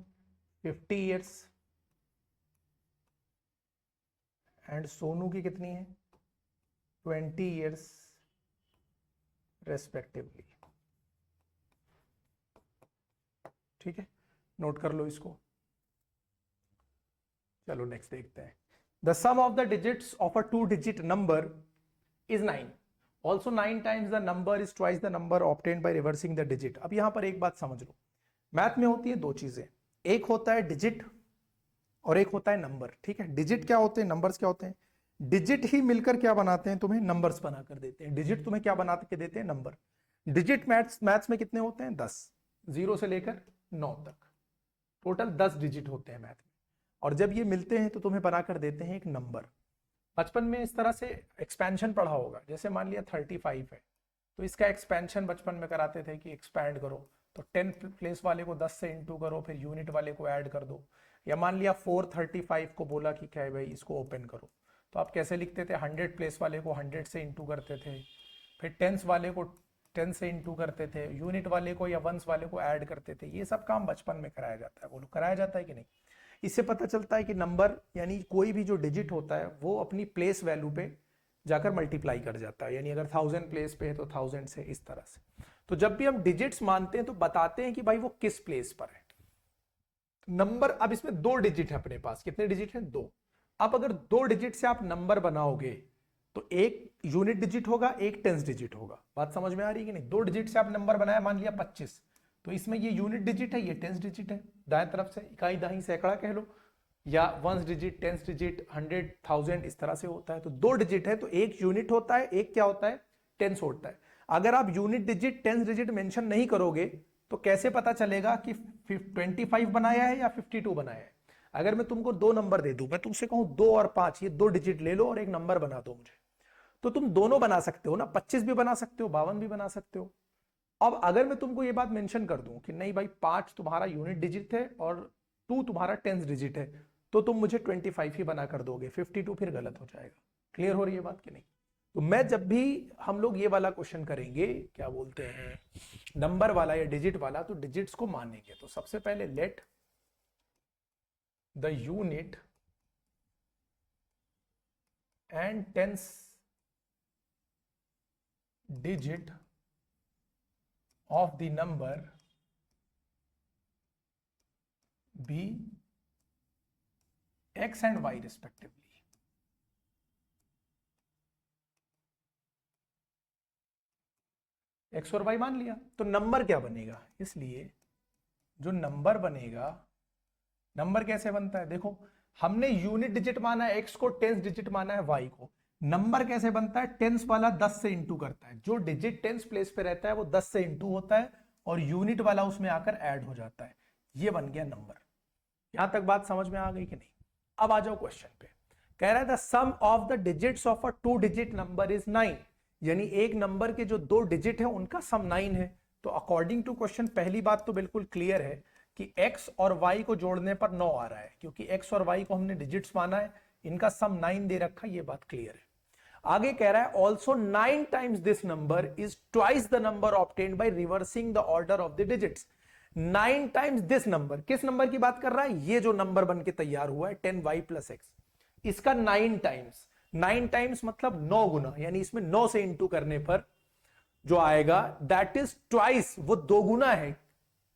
50 years, एंड सोनू की कितनी है? 20 years रेस्पेक्टिवली। ठीक है, नोट कर लो इसको। चलो नेक्स्ट देखते हैं। The sum of the digits of a 2-digit number is 9. Also 9 times the number is twice the number obtained by reversing the digit. अब यहां पर एक बात समझ लो, मैथ में होती है दो चीजें, एक होता है डिजिट और एक होता है नंबर। ठीक है, डिजिट क्या होते हैं, नंबर्स क्या होते हैं? डिजिट ही मिलकर क्या बनाते हैं? तुम्हें नंबर्स बना कर देते हैं। डिजिट तुम्हें क्या बना के देते हैं? नंबर। डिजिट मैथ्स में कितने होते हैं? 10, 0 से लेकर 9 तक, टोटल 10 डिजिट होते हैं मैथ में। और जब ये मिलते हैं तो तुम्हें बनाकर देते हैं एक नंबर। बचपन में इस तरह से एक्सपेंशन पढ़ा होगा, जैसे मान लिया 35 है, तो इसका एक्सपेंशन बचपन में कराते थे कि एक्सपैंड करो, तो 10 प्लेस वाले को 10 से इंटू करो, फिर यूनिट वाले को ऐड कर दो। या मान लिया 435 को बोला कि क्या है भाई इसको ओपन करो, तो आप कैसे लिखते थे? 100 प्लेस वाले को 100 से इंटू करते थे, फिर टेंस वाले को 10 से इंटू करते थे, यूनिट वाले को या वंस वाले को ऐड करते थे। ये सब काम बचपन में कराया जाता है। बोलो कराया जाता है कि नहीं? इससे पता चलता है कि नंबर यानी कोई भी जो डिजिट होता है वो अपनी प्लेस वैल्यू पे जाकर मल्टीप्लाई कर जाता है। यानी अगर 1000 प्लेस पे है तो 1000 से, इस तरह से। तो जब भी हम डिजिट्स मानते हैं तो बताते हैं कि भाई वो किस प्लेस पर है। नंबर, अब इसमें 2 डिजिट है अपने पास। कितने डिजिट हैं? 2। अब अगर 2 डिजिट से आप नंबर बनाओगे तो एक यूनिट डिजिट होगा, एक टेंस डिजिट होगा। बात समझ में आ रही है कि नहीं? 2 डिजिट से आप नंबर बनाया, मान लिया 25, तो इसमें ये यूनिट डिजिट है, ये टेंस डिजिट है। दाएं तरफ से इकाई दाई सैकड़ा कह लो, या वंस डिजिट, टेंस डिजिट, 100, 1000, इस तरह से होता है। तो 2 डिजिट है तो एक यूनिट होता है, एक क्या होता है? टेंस होता है। अगर आप unit digit, tens digit mention नहीं करोगे तो कैसे पता चलेगा कि 25 बनाया है या 52 बनाया है? अगर मैं तुमको 2 नंबर दे दूं, मैं तुमसे कहूं 2 और 5, ये 2 डिजिट ले लो और एक नंबर बना दो मुझे, तो तुम दोनों बना सकते हो ना, 25 भी बना सकते हो, 52 भी बना सकते हो। अब अगर मैं तुमको ये बात मेंशन कर दूं कि नहीं भाई 5 तुम्हारा यूनिट डिजिट है और 2 तुम्हारा टेंस डिजिट है, तो तुम मुझे 25 ही बना कर दोगे, 52 फिर गलत हो जाएगा। क्लियर हो रही है बात कि नहीं? तो मैं जब भी हम लोग ये वाला क्वेश्चन करेंगे, क्या बोलते हैं, नंबर वाला या डिजिट वाला, तो डिजिट्स को मानेंगे। तो सबसे पहले let the unit and tens digit of the number be x and y respectively. x और y मान लिया, तो नंबर क्या बनेगा? इसलिए जो नंबर बनेगा, नंबर कैसे बनता है? देखो, हमने यूनिट डिजिट माना है x को, टेंस डिजिट माना है y को। नंबर कैसे बनता है? टेंस वाला 10 से इंटू करता है, जो डिजिट टेंस प्लेस पे रहता है वो 10 से इंटू होता है, और यूनिट वाला उसमें आकर ऐड हो जाता है। ये बन गया नंबर। यहां तक बात समझ में आ गई कि नहीं? अब आ जाओ क्वेश्चन पे। कह रहा है the sum of the digits of a 2 digit number is 9, यानी एक नंबर के जो 2 डिजिट है उनका सम 9 है। तो अकॉर्डिंग टू क्वेश्चन पहली बात तो बिल्कुल क्लियर है कि x और y को जोड़ने पर 9 आ रहा है, क्योंकि x और y को हमने डिजिट्स माना है, इनका सम 9 दे रखा है, ये बात क्लियर है। आगे कह रहा है also 9 times this number is twice the number obtained by reversing the order of the digits. 9 times this number, किस नंबर की बात कर रहा है? ये जो नंबर बन के तैयार हुआ है 10y + x, इसका 9 टाइम्स, 9 टाइम्स मतलब 9 गुना, यानी इसमें 9 से इंटू करने पर जो आएगा दैट इज ट्वाइस, वो 2 गुना है।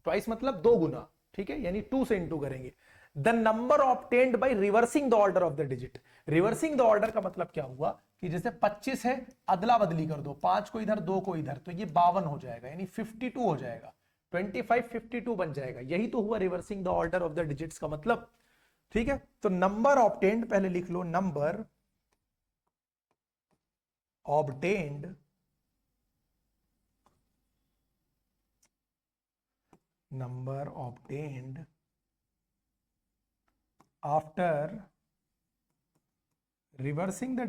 ट्वाइस मतलब 2 गुना, ठीक है, यानी 2 से इंटू करेंगे। The number obtained by reversing the order of the digit. Reversing the order का मतलब क्या हुआ कि जैसे 25 है, अदला बदली कर दो, 5 को इधर 2 को इधर, तो ये 52 हो जाएगा, यानी 52 हो जाएगा। 25 52 बन जाएगा। यही तो हुआ reversing the order of the digits का मतलब। ठीक है, तो नंबर ऑब्टेन्ड पहले लिख लो, number obtained after reversing the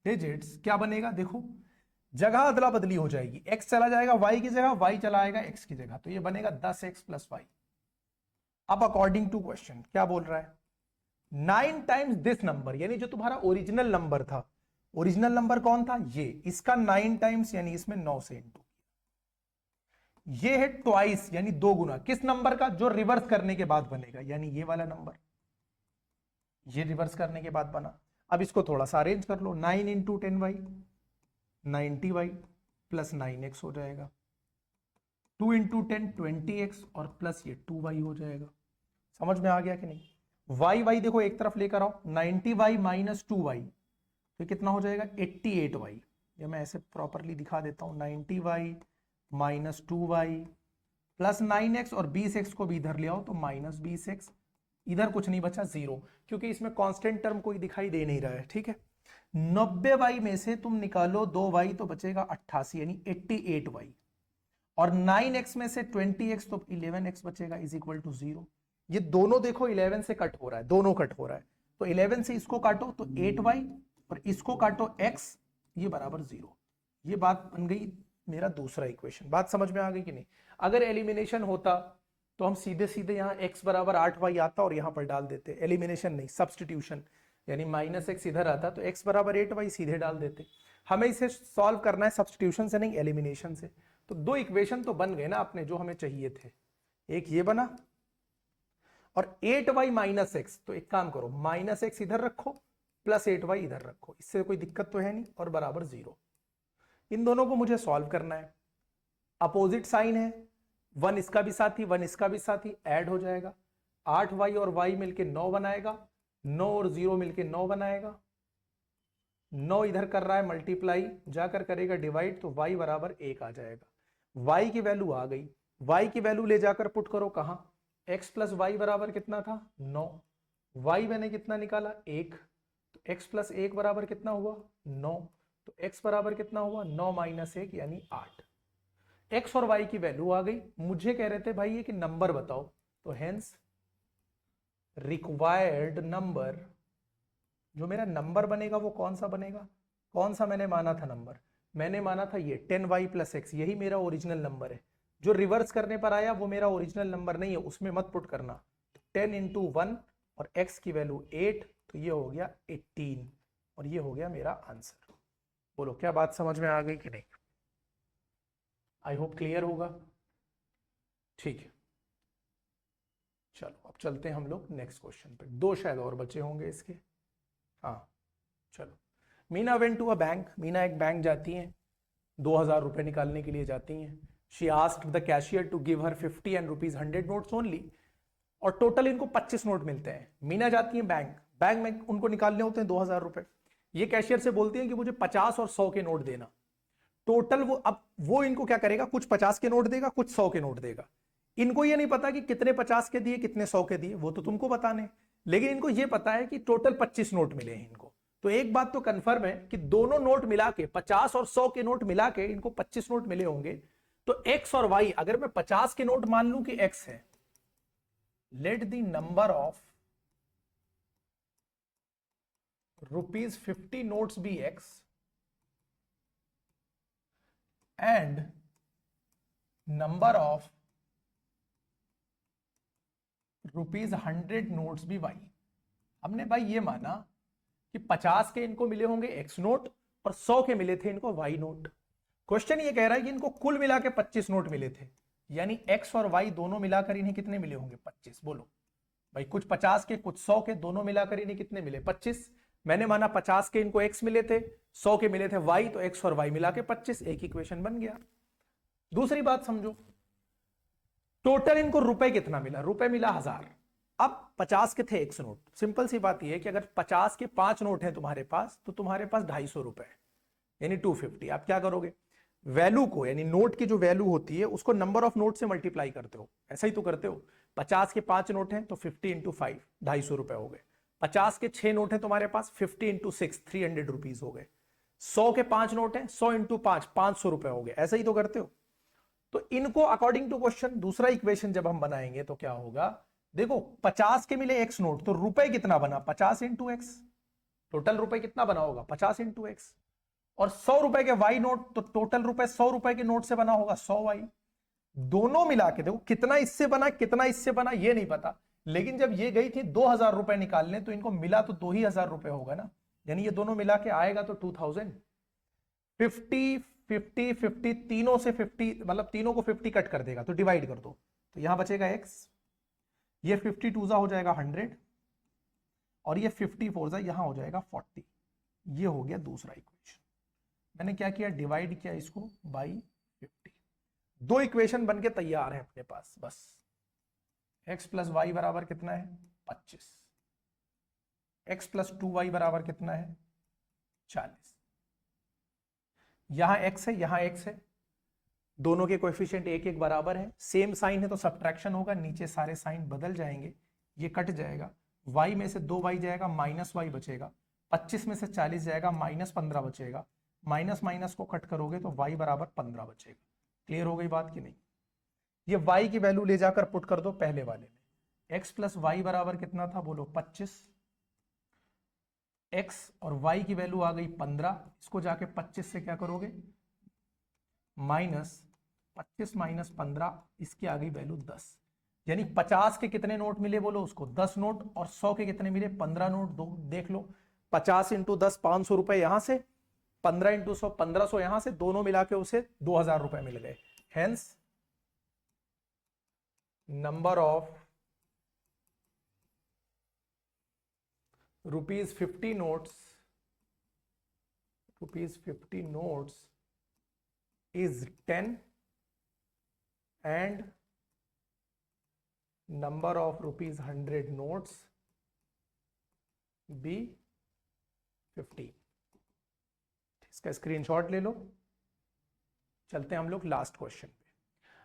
digits, क्या बनेगा? देखो जगह अदला बदली हो जाएगी, x चला जाएगा y की जगह, y चला आएगा x की जगह, तो ये बनेगा 10x + y। अब अकॉर्डिंग टू क्वेश्चन क्या बोल रहा है? 9 टाइम्स दिस नंबर, यानी जो तुम्हारा ओरिजिनल नंबर था, ओरिजिनल नंबर कौन था? ये, इसका 9 टाइम्स यानी इसमें 9 से इंटू, ये है ट्वाइस यानी 2 गुना, किस नंबर का? जो रिवर्स करने के बाद बनेगा, यानी ये वाला नंबर, ये रिवर्स करने के बाद बना। अब इसको थोड़ा सा अरेंज कर लो, 9 × 10y 90y प्लस 9x हो जाएगा, 2 × 10 20x और प्लस ये 2y हो जाएगा। समझ में आ गया कि नहीं? y देखो एक तरफ लेकर आओ, 90y - 2y तो कितना हो जाएगा? 88y। ये मैं ऐसे प्रॉपरली दिखा देता हूं, 90y - 2y प्लस 9x और 20x को भी इधर ले आओ तो -20x, इधर कुछ नहीं बचा, 0, क्योंकि इसमें कांस्टेंट टर्म कोई दिखाई दे नहीं रहा है। ठीक है, 90y में से तुम निकालो 2y तो बचेगा 88 यानी 88y, और 9x में से 20x तो 11x बचेगा, इज इक्वल टू 0। ये दोनों देखो 11 से कट हो रहा है, दोनों कट हो रहा है, तो 11 से इसको काटो तो 8y और इसको काटो x, ये बराबर 0। ये बात बन गई मेरा दूसरा इक्वेशन। बात समझ में आ गई कि नहीं? अगर एलिमिनेशन होता तो हम सीधे सीधे यहाँ x बराबर 8y आता और यहाँ पर डाल देते, एलिमिनेशन नहीं सब्स्टिट्यूशन, यानी -x इधर आता तो x बराबर 8y सीधे डाल देते। हमें इसे सॉल्व करना है सब्स्टिट्यूशन से नहीं, एलिमिनेशन से। तो दो इक्वेशन तो बन गए ना अपने, जो हमें चाहिए थे, एक ये बना और 8y - x, तो एक काम करो -x इधर रखो प्लस 8y इधर रखो, इससे कोई दिक्कत तो है नहीं, और बराबर 0। इन दोनों को मुझे सॉल्व करना है, अपोजिट साइन है, 1 इसका भी साथी 1 इसका भी साथी, ऐड हो जाएगा, 8y और y मिलके 9 बनाएगा, 9 और 0 मिलके 9 बनाएगा, 9 इधर कर रहा है मल्टीप्लाई, जाकर करेगा डिवाइड, तो y बराबर 1 आ जाएगा। y की वैल्यू आ गई, y की वैल्यू ले जाकर पुट करो कहां? x प्लस वाई बराबर कितना था? 9। y मैंने कितना निकाला? 1, तो x प्लस 1 बराबर कितना हुआ? 9, तो x बराबर कितना हुआ? 9 - 1 यानी 8। x और y की वैल्यू आ गई। मुझे कह रहे थे भाई ये कि नंबर बताओ, तो हेंस रिक्वायर्ड नंबर, जो मेरा नंबर बनेगा वो कौन सा बनेगा? कौन सा मैंने माना था नंबर? मैंने माना था ये 10y + x, यही मेरा ओरिजिनल नंबर है। जो रिवर्स करने पर आया वो मेरा ओरिजिनल नंबर नहीं है, उसमें मत पुट करना। 10 × 1 और x की वैल्यू 8, तो ये हो गया 18 और ये हो गया मेरा आंसर। बोलो क्या बात समझ में आ गई कि नहीं? आई होप क्लियर होगा। ठीक है, चलो अब चलते हैं हम लोग नेक्स्ट क्वेश्चन पे। 2 शायद और बचे होंगे इसके। हाँ चलो, Meena went to a bank, Meena एक बैंक जाती हैं, 2000 रुपए निकालने के लिए जाती हैं। She asked the cashier to give her 50 and ₹100 notes only, और टोटल इनको 25 नोट मिलते हैं। मीना जाती है बैंक, बैंक में उनको निकालने होते हैं 2000 रुपए। ये कैशियर से बोलती हैं कि मुझे 50 और 100 के नोट देना। टोटल वो, अब वो इनको क्या करेगा, कुछ 50 के नोट देगा, कुछ 100 के नोट देगा। इनको ये नहीं पता कि कितने 50 के दिए कितने 100 के दिए, वो तो तुमको बताने, लेकिन इनको ये पता है कि टोटल 25 नोट मिले हैं इनको। तो एक बात तो कंफर्म है कि दोनों नोट मिला के, 50 और 100 के नोट मिला के इनको 25 नोट मिले होंगे। तो x और y, अगर मैं 50 के नोट मान लूं कि x है, let the number of ₹50 notes be x and number of ₹100 notes be y। हमने भाई ये माना कि 50 के इनको मिले होंगे x नोट और 100 के मिले थे इनको y नोट। क्वेश्चन ये कह रहा है कि इनको कुल मिला के 25 नोट मिले थे, यानी x और y दोनों मिलाकर इन्हें कितने मिले होंगे? 25। बोलो भाई, कुछ 50 के कुछ 100 के, दोनों मिलाकर इन्हें कितने मिले? 25। मैंने माना 50 के इनको x मिले थे, 100 के मिले थे y, तो x और y मिला के 25, एक इक्वेशन बन गया। दूसरी बात समझो, टोटल इनको रुपए कितना मिला? रुपए मिला 1000। अब 50 के थे x नोट, सिंपल सी बात यह है कि अगर 50 के 5 नोट हैं तुम्हारे पास, तो तुम्हारे पास 250 रुपए यानी 250। आप क्या करोगे? वैल्यू को, यानी नोट की जो वैल्यू होती है उसको नंबर ऑफ नोट से मल्टीप्लाई करते हो, ऐसा ही तो करते हो। 50 के 5 नोट हैं तो 50 इंटू 5 250 रुपए हो गए। 50 के 6 नोट हैं तुम्हारे पास, 50 इंटू 6 300 रुपीज हो गए। 100 के 5 नोट हैं, 100 इंटू 5 500 रुपए हो गए, ऐसा ही तो करते हो। तो इनको अकॉर्डिंग टू क्वेश्चन दूसरा इक्वेशन जब हम बनाएंगे तो क्या होगा, देखो 50 के मिले एक्स नोट तो रुपए कितना बना, 50 इंटू एक्स, टोटल रुपए कितना बना होगा 50 इंटू एक्स। और 100 रुपए के वाई नोट तो टोटल रुपए 100 रुपए के नोट से बना होगा 100 वाई। दोनों मिला के देखो कितना इससे बना कितना इससे बना ये नहीं पता, लेकिन जब ये गई थी 2000 रुपए निकालने तो इनको मिला तो 2000 रुपए होगा ना, यानी ये दोनों मिला के आएगा तो 2000। 50 50 50 तीनों से 50 मतलब तीनों को 50 कट कर देगा तो डिवाइड कर दो, तो यहां बचेगा x, ये 52 हो जाएगा 100 और ये 54 यहां हो जाएगा 40। ये हो गया दूसरा इक्वेशन। मैंने क्या किया, डिवाइड किया इसको बाई 50। दो इक्वेशन बनके तैयार है अपने पास बस। x प्लस वाई बराबर कितना है 25, x प्लस 2y बराबर कितना है 40। यहां x है यहां x है, दोनों के कोएफिशिएंट एक एक बराबर है, सेम साइन है तो सब्ट्रैक्शन होगा, नीचे सारे साइन बदल जाएंगे, ये कट जाएगा, y में से 2y जाएगा माइनस y बचेगा, 25 में से 40 जाएगा माइनस 15 बचेगा, माइनस माइनस को कट करोगे तो y बराबर 15 बचेगा। क्लियर हो गई बात कि नहीं। ये y की वैल्यू ले जाकर पुट कर दो पहले वाले में, x प्लस वाई बराबर कितना था बोलो 25, x और y की वैल्यू आ गई 15, इसको जाके 25 से क्या करोगे माइनस 25 माइनस 15, इसकी आ गई वैल्यू 10, यानी 50 के कितने नोट मिले बोलो उसको 10 नोट, और 100 के कितने मिले 15 नोट। दो देख लो 50 इंटू 10 500 रुपए यहां से, 15 इंटू 100 1500 यहां से, दोनों मिला के उसे 2000 रुपए मिल गए। Hence number of ₹50 notes is 10 and number of ₹100 notes be 50। इसका स्क्रीनशॉट ले लो। चलते हैं हम लोग लास्ट क्वेश्चन पे।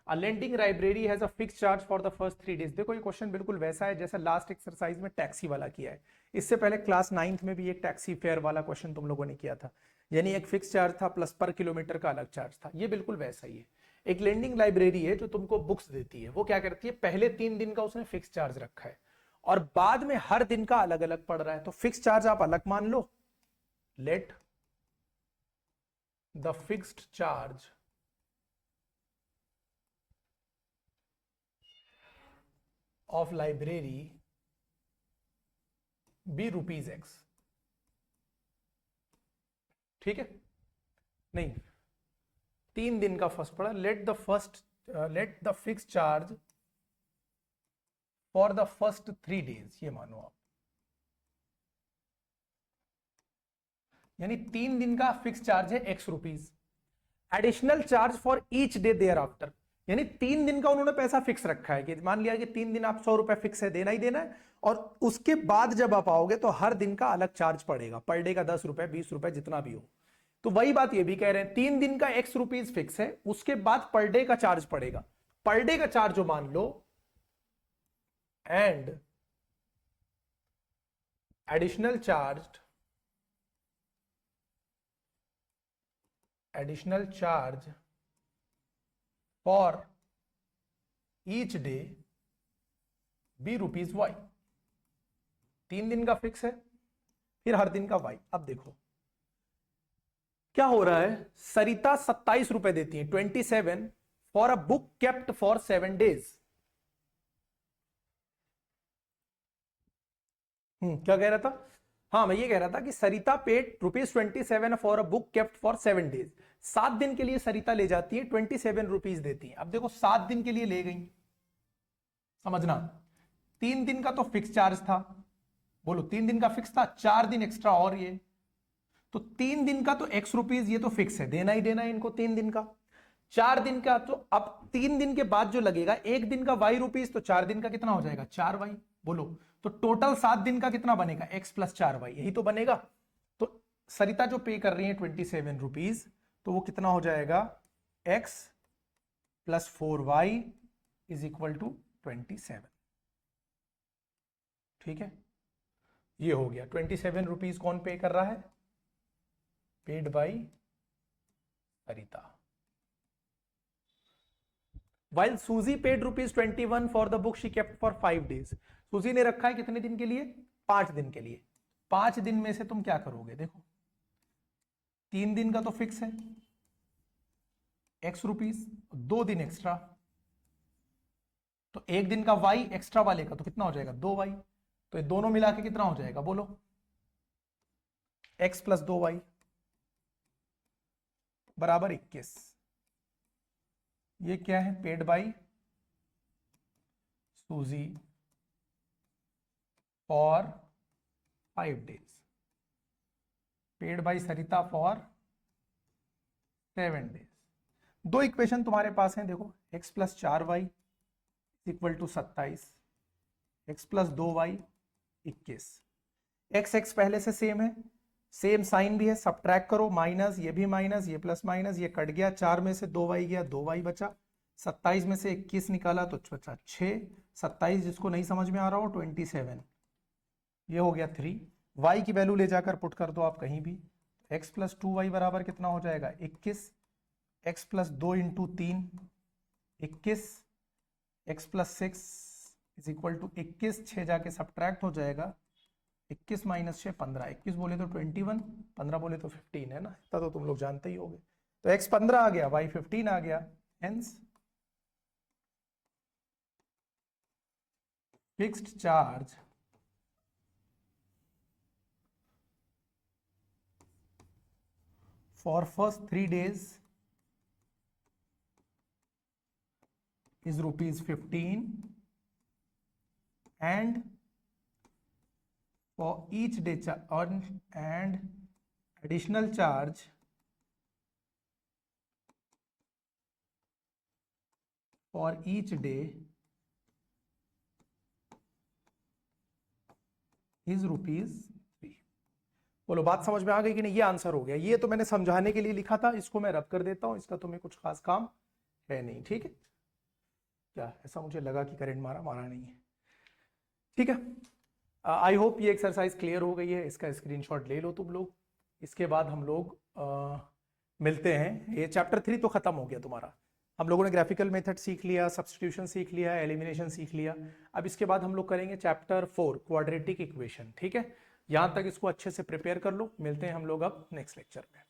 A lending library has a fixed charge for the first 3 days। देखो ये क्वेश्चन बिल्कुल वैसा है जैसा लास्ट एक्सरसाइज में टैक्सी वाला किया है। इससे पहले क्लास 9th में भी एक टैक्सी फेयर वाला क्वेश्चन तुम लोगों ने किया था, यानी एक फिक्स चार्ज था प्लस पर किलोमीटर का अलग चार्ज था। ये बिल्कुल वैसा ही है। एक लेंडिंग लाइब्रेरी है जो तुमको बुक्स देती है, वो क्या करती है पहले 3 दिन का उसने फिक्स चार्ज रखा है और बाद में हर दिन का अलग अलग पड़ रहा है, तो फिक्स चार्ज आप अलग मान लो। Let the fixed charge of library be ₹X। ठीक है, नहीं 3 दिन का फर्स्ट पड़ा। Let the fix charge for the first 3 days, ये मानो आप, यानी 3 दिन का फिक्स चार्ज है ₹X। Additional charge for each day thereafter, यानी 3 दिन का उन्होंने पैसा फिक्स रखा है कि मान लिया कि 3 दिन आप 100 रुपए फिक्स है देना ही देना है, और उसके बाद जब आप आओगे तो हर दिन का अलग चार्ज पड़ेगा, पर डे का 10 रुपए 20 रुपए जितना भी हो। तो वही बात ये भी कह रहे हैं 3 दिन का ₹X फिक्स है, उसके बाद पर डे का चार्ज पड़ेगा, पर डे का चार्ज जो मान लो, and additional charge for each day be ₹Y। 3 दिन का फिक्स है, फिर हर दिन का Y। अब देखो क्या हो रहा है, सरिता 27 रुपए देती है 27 for a book kept for 7 days। क्या कह रहा था, हाँ मैं ये कह रहा था कि Sarita paid ₹27 for a book kept for 7 days। 7 दिन के लिए सरिता ले जाती है, 27 रुपीज देती है। अब देखो 7 दिन के लिए ले गई, समझना 3 दिन का तो फिक्स चार्ज था, बोलो 3 दिन का फिक्स था, 4 दिन एक्स्ट्रा और ये, तो 3 दिन का तो ₹X ये तो फिक्स है, देना ही देना है इनको 3 दिन का। 4 दिन का तो अब 3 दिन के बाद जो लगेगा 1 दिन का ₹Y, तो 4 दिन का कितना हो जाएगा 4Y। बोलो तो टोटल 7 दिन का कितना बनेगा X प्लस 4Y, यही तो बनेगा। तो सरिता जो पे कर रही है 27 रुपीज, तो वो कितना हो जाएगा x plus 4y is equal to 27। ठीक है, ये हो गया। 27 रुपीज कौन पे कर रहा है? Paid by Sarita. While Suzy paid ₹21 for the book she kept for 5 days. सूजी ने रखा है कितने दिन के लिए? 5 दिन के लिए। 5 दिन में से तुम क्या करोगे? देखो 3 दिन का तो फिक्स है x रुपीज, 2 दिन एक्स्ट्रा, तो 1 दिन का y एक्स्ट्रा वाले का तो कितना हो जाएगा? 2y। तो ये दोनों मिला के कितना हो जाएगा बोलो? x प्लस 2y बराबर 21। ये क्या है? Paid by Suzy for 5 days, paid by Sarita for 7 days. दो इक्वेशन तुम्हारे पास हैं, देखो x plus 4y equal to 27, x plus 2y 21। x पहले से सेम है, सेम साइन भी है, सब्ट्रैक्ट करो, माइनस, ये भी माइनस, ये प्लस माइनस, ये कट गया, 4 में से 2y गया, 2y बचा, 27 में से 21 निकाला तो बचा 6, 27 जिसको नहीं समझ में आ रहा हो 27, ये हो गया 3। y की वैल्यू ले जाकर पुट कर दो आप कहीं भी, x प्लस 2y बराबर कितना हो जाएगा? 21, x plus 2 into 3 21, x plus 6 is equal to 21, 6 जाके सब्ट्रैक्ट हो जाएगा, 21 माइनस 6 15, 21 बोले तो 21, 15 बोले तो 15 है ना, इतना तो तुम लोग जानते ही होगे। तो x 15 आ गया, y 15 आ गया, hence fixed charge for first 3 days is ₹15 and for each day and additional charge for each day is ₹3। बोलो बात समझ में आ गई कि नहीं? ये आंसर हो गया। ये तो मैंने समझाने के लिए लिखा था, इसको मैं रब कर देता हूं, इसका तुम्हें कुछ खास काम है नहीं। ठीक है, क्या ऐसा मुझे लगा कि करंट मारा नहीं है। ठीक है, आई होप ये एक्सरसाइज क्लियर हो गई है, इसका स्क्रीनशॉट ले लो तुम लोग। इसके बाद हम लोग मिलते हैं। ये चैप्टर 3 तो खत्म हो गया तुम्हारा, हम लोगों ने ग्राफिकल मेथड सीख लिया, सब्स्टिट्यूशन सीख लिया, एलिमिनेशन सीख लिया। अब इसके बाद हम लोग करेंगे चैप्टर 4 क्वाड्रेटिक इक्वेशन। ठीक है, यहां तक इसको अच्छे से प्रिपेयर कर लो। मिलते हैं हम लोग अब नेक्स्ट लेक्चर में।